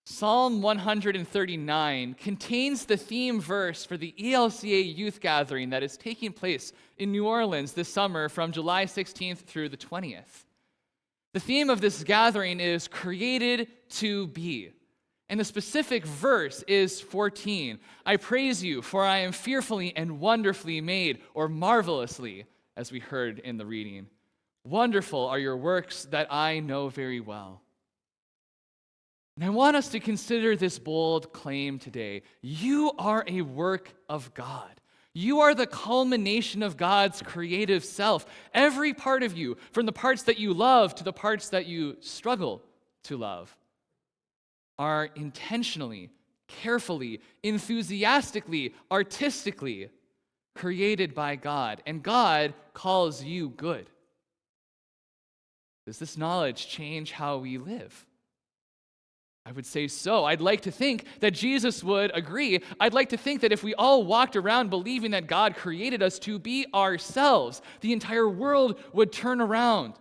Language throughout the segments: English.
Psalm 139 contains the theme verse for the ELCA youth gathering that is taking place in New Orleans this summer from July 16th through the 20th. The theme of this gathering is created to be. And the specific verse is 14. I praise you, for I am fearfully and wonderfully made, or marvelously, as we heard in the reading. Wonderful are your works that I know very well. And I want us to consider this bold claim today. You are a work of God. You are the culmination of God's creative self. Every part of you, from the parts that you love to the parts that you struggle to love, are intentionally, carefully, enthusiastically, artistically created by God. And God calls you good. Does this knowledge change how we live? I would say so. I'd like to think that Jesus would agree. I'd like to think that if we all walked around believing that God created us to be ourselves, the entire world would turn around.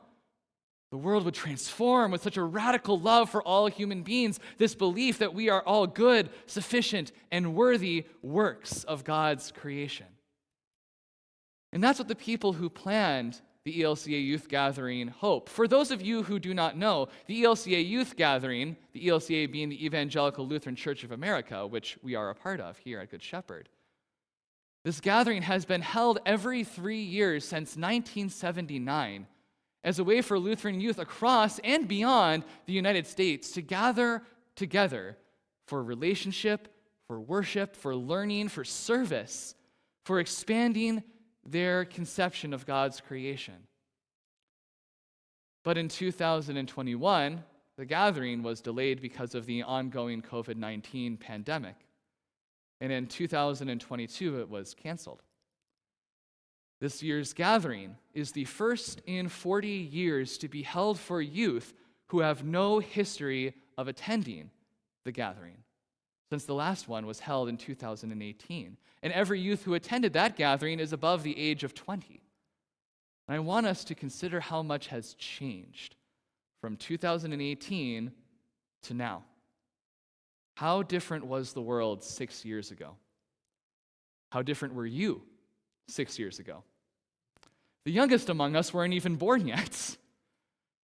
The world would transform with such a radical love for all human beings, this belief that we are all good, sufficient, and worthy works of God's creation. And that's what the people who planned the ELCA Youth Gathering hope. For those of you who do not know, the ELCA Youth Gathering, the ELCA being the Evangelical Lutheran Church of America, which we are a part of here at Good Shepherd, this gathering has been held every 3 years since 1979 as a way for Lutheran youth across and beyond the United States to gather together for relationship, for worship, for learning, for service, for expanding their conception of God's creation. But in 2021, the gathering was delayed because of the ongoing COVID-19 pandemic. And in 2022, it was canceled. This year's gathering is the first in 40 years to be held for youth who have no history of attending the gathering, since the last one was held in 2018. And every youth who attended that gathering is above the age of 20. And I want us to consider how much has changed from 2018 to now. How different was the world 6 years ago? How different were you 6 years ago? The youngest among us weren't even born yet.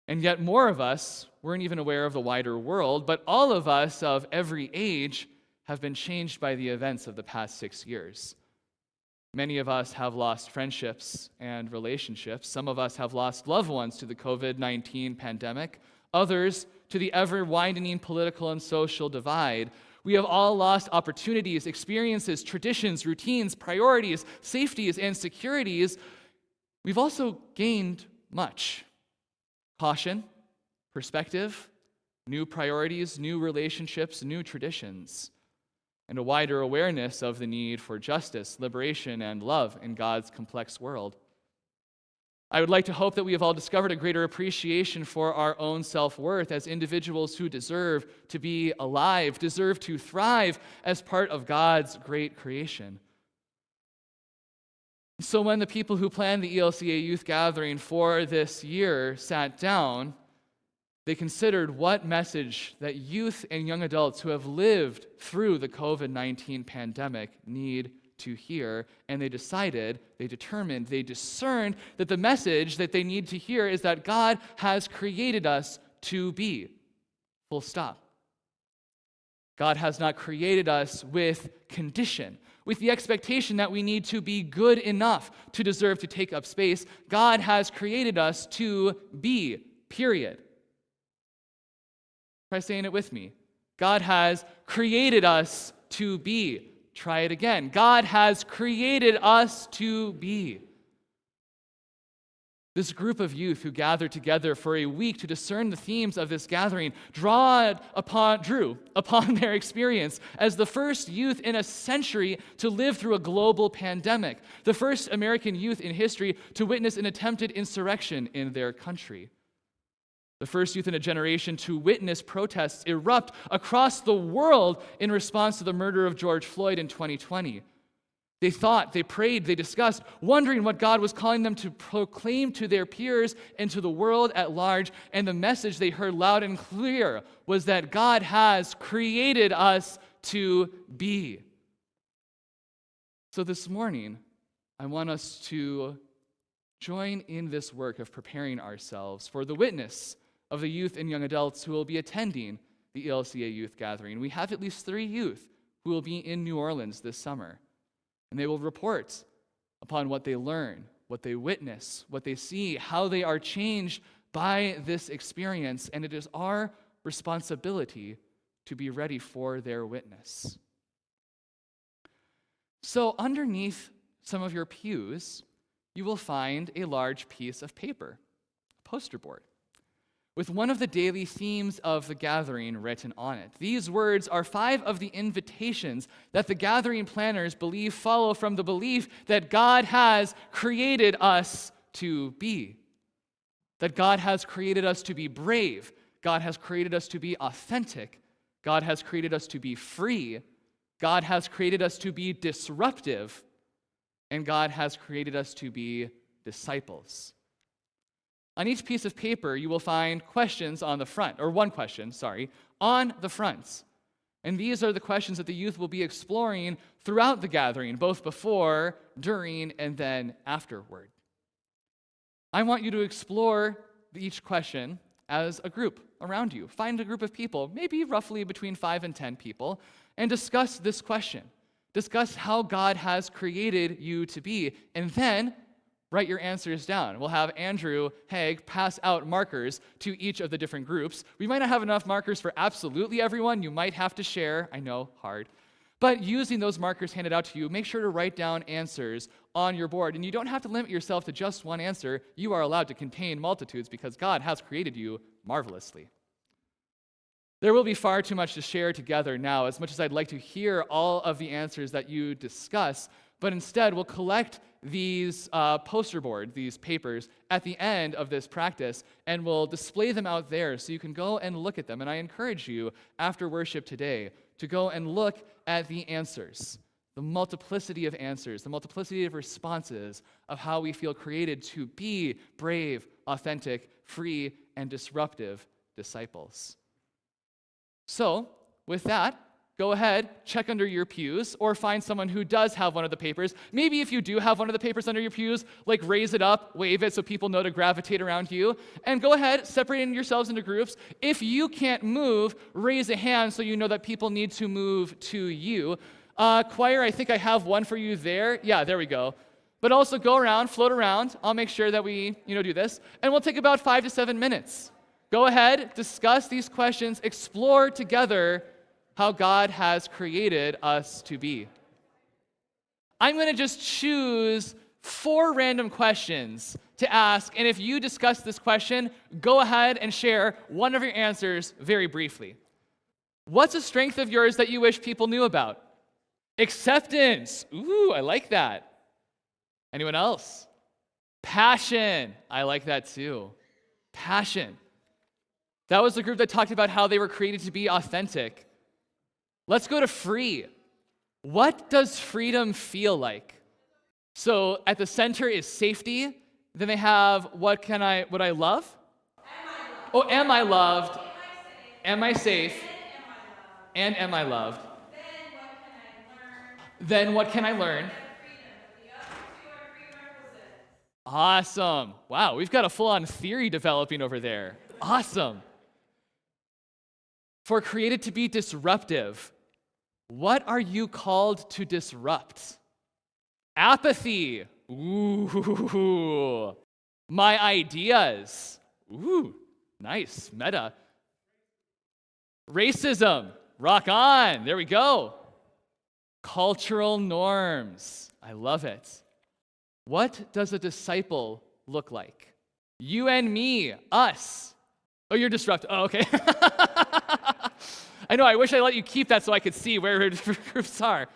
And yet more of us weren't even aware of the wider world, but all of us of every age have been changed by the events of the past 6 years. Many of us have lost friendships and relationships. Some of us have lost loved ones to the COVID-19 pandemic. Others to the ever-widening political and social divide. We have all lost opportunities, experiences, traditions, routines, priorities, safeties, and securities. We've also gained much. Caution, perspective, new priorities, new relationships, new traditions, and a wider awareness of the need for justice, liberation, and love in God's complex world. I would like to hope that we have all discovered a greater appreciation for our own self-worth as individuals who deserve to be alive, deserve to thrive as part of God's great creation. So when the people who planned the ELCA Youth Gathering for this year sat down, they considered what message that youth and young adults who have lived through the COVID-19 pandemic need to hear, and they determined, they discerned that the message that they need to hear is that God has created us to be. Full stop. God has not created us with condition, with the expectation that we need to be good enough to deserve to take up space. God has created us to be, period. Try saying it with me. God has created us to be. Try it again. God has created us to be. This group of youth who gathered together for a week to discern the themes of this gathering drew upon their experience as the first youth in a century to live through a global pandemic, the first American youth in history to witness an attempted insurrection in their country. The first youth in a generation to witness protests erupt across the world in response to the murder of George Floyd in 2020. They thought, they prayed, they discussed, wondering what God was calling them to proclaim to their peers and to the world at large. And the message they heard loud and clear was that God has created us to be. So this morning, I want us to join in this work of preparing ourselves for the witness of the youth and young adults who will be attending the ELCA Youth Gathering. We have at least 3 youth who will be in New Orleans this summer. And they will report upon what they learn, what they witness, what they see, how they are changed by this experience. And it is our responsibility to be ready for their witness. So underneath some of your pews, you will find a large piece of paper, a poster board, with one of the daily themes of the gathering written on it. These words are 5 of the invitations that the gathering planners believe follow from the belief that God has created us to be. That God has created us to be brave. God has created us to be authentic. God has created us to be free. God has created us to be disruptive. And God has created us to be disciples. On each piece of paper, you will find questions on the front, or one question, on the fronts. And these are the questions that the youth will be exploring throughout the gathering, both before, during, and then afterward. I want you to explore each question as a group around you. Find a group of people, maybe roughly between 5 and 10 people, and discuss this question. Discuss how God has created you to be, and then write your answers down. We'll have Andrew Haig pass out markers to each of the different groups. We might not have enough markers for absolutely everyone. You might have to share. I know, hard. But using those markers handed out to you, make sure to write down answers on your board. And you don't have to limit yourself to just one answer. You are allowed to contain multitudes because God has created you marvelously. There will be far too much to share together now, as much as I'd like to hear all of the answers that you discuss. But instead, we'll collect these poster boards, these papers, at the end of this practice, and we'll display them out there so you can go and look at them. And I encourage you, after worship today, to go and look at the answers, the multiplicity of answers, the multiplicity of responses of how we feel created to be brave, authentic, free, and disruptive disciples. So, with that, go ahead, check under your pews, or find someone who does have one of the papers. Maybe if you do have one of the papers under your pews, raise it up, wave it so people know to gravitate around you, and go ahead, separating yourselves into groups. If you can't move, raise a hand so you know that people need to move to you. Choir, I think I have one for you there. Yeah, there we go. But also go around, float around. I'll make sure that we, do this. And we'll take about 5 to 7 minutes. Go ahead, discuss these questions, explore together how God has created us to be. I'm going to just choose 4 random questions to ask, and if you discuss this question, go ahead and share one of your answers very briefly. What's a strength of yours that you wish people knew about? Acceptance. Ooh, I like that. Anyone else? Passion. I like that too. Passion. That was the group that talked about how they were created to be authentic. Let's go to free. What does freedom feel like? So at the center is safety. Then they have what I love? Am I loved? Am I safe? And am I loved? Then what can I learn? Awesome. Wow, we've got a full-on theory developing over there. Awesome. For created to be disruptive, what are you called to disrupt? Apathy. Ooh. My ideas. Ooh, nice. Meta. Racism. Rock on. There we go. Cultural norms. I love it. What does a disciple look like? You and me. Us. Oh, you're disruptive. Oh, okay. I know, I wish I let you keep that so I could see where your groups are.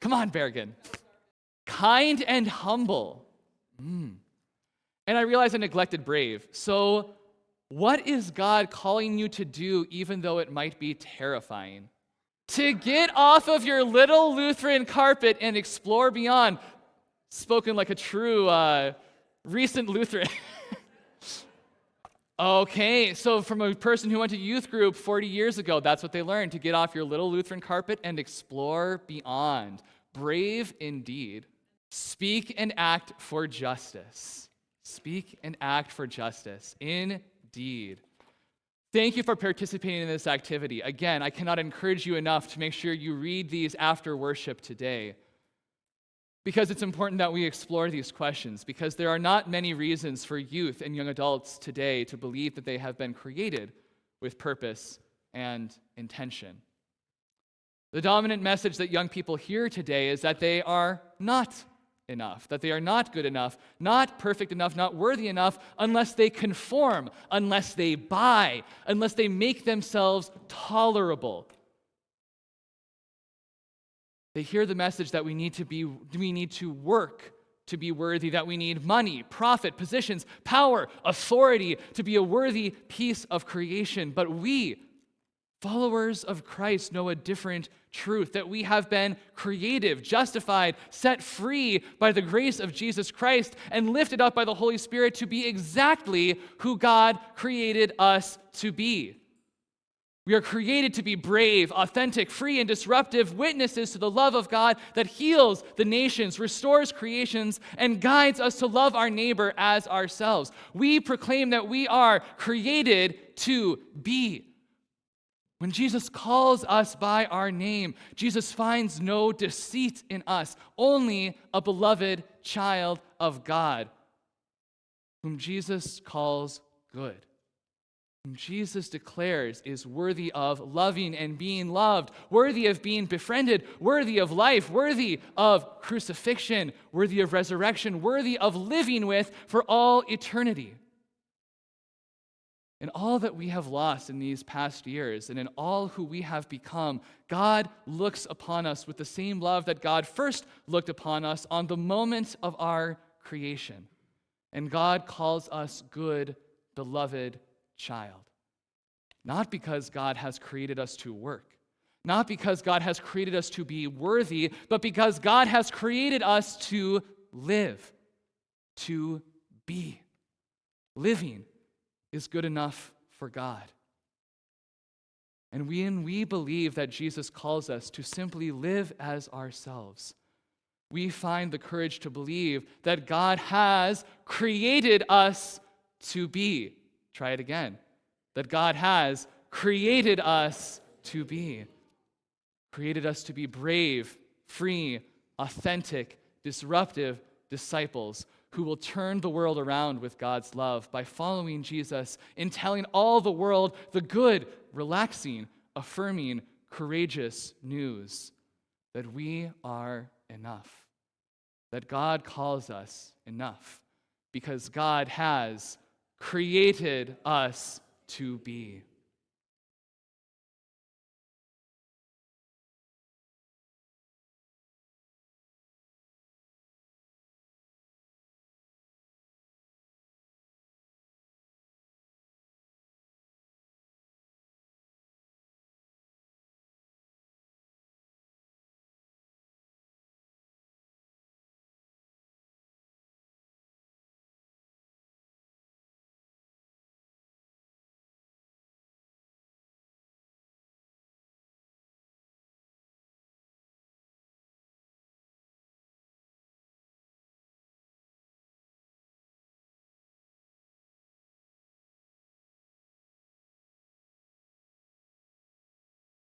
Come on, Bergen. Kind and humble. And I realize I neglected brave. So what is God calling you to do even though it might be terrifying? To get off of your little Lutheran carpet and explore beyond. Spoken like a true recent Lutheran. Okay, so from a person who went to youth group 40 years ago, that's what they learned, to get off your little Lutheran carpet and explore beyond. Brave indeed. Speak and act for justice. Speak and act for justice. Indeed. Thank you for participating in this activity. Again, I cannot encourage you enough to make sure you read these after worship today, because it's important that we explore these questions, because there are not many reasons for youth and young adults today to believe that they have been created with purpose and intention. The dominant message that young people hear today is that they are not enough, that they are not good enough, not perfect enough, not worthy enough, unless they conform, unless they buy, unless they make themselves tolerable. They hear the message that we need to work to be worthy, that we need money, profit, positions, power, authority to be a worthy piece of creation. But we, followers of Christ, know a different truth, that we have been creative, justified, set free by the grace of Jesus Christ, and lifted up by the Holy Spirit to be exactly who God created us to be. We are created to be brave, authentic, free, and disruptive witnesses to the love of God that heals the nations, restores creations, and guides us to love our neighbor as ourselves. We proclaim that we are created to be. When Jesus calls us by our name, Jesus finds no deceit in us, only a beloved child of God, whom Jesus calls good, whom Jesus declares is worthy of loving and being loved, worthy of being befriended, worthy of life, worthy of crucifixion, worthy of resurrection, worthy of living with for all eternity. In all that we have lost in these past years, and in all who we have become, God looks upon us with the same love that God first looked upon us on the moment of our creation. And God calls us good, beloved child. Not because God has created us to work, not because God has created us to be worthy, but because God has created us to live, to be. Living is good enough for God. And we believe that Jesus calls us to simply live as ourselves, we find the courage to believe that God has created us to be. Try it again. That God has created us to be. Created us to be brave, free, authentic, disruptive disciples who will turn the world around with God's love by following Jesus in telling all the world the good, relaxing, affirming, courageous news that we are enough, that God calls us enough because God has created us to be.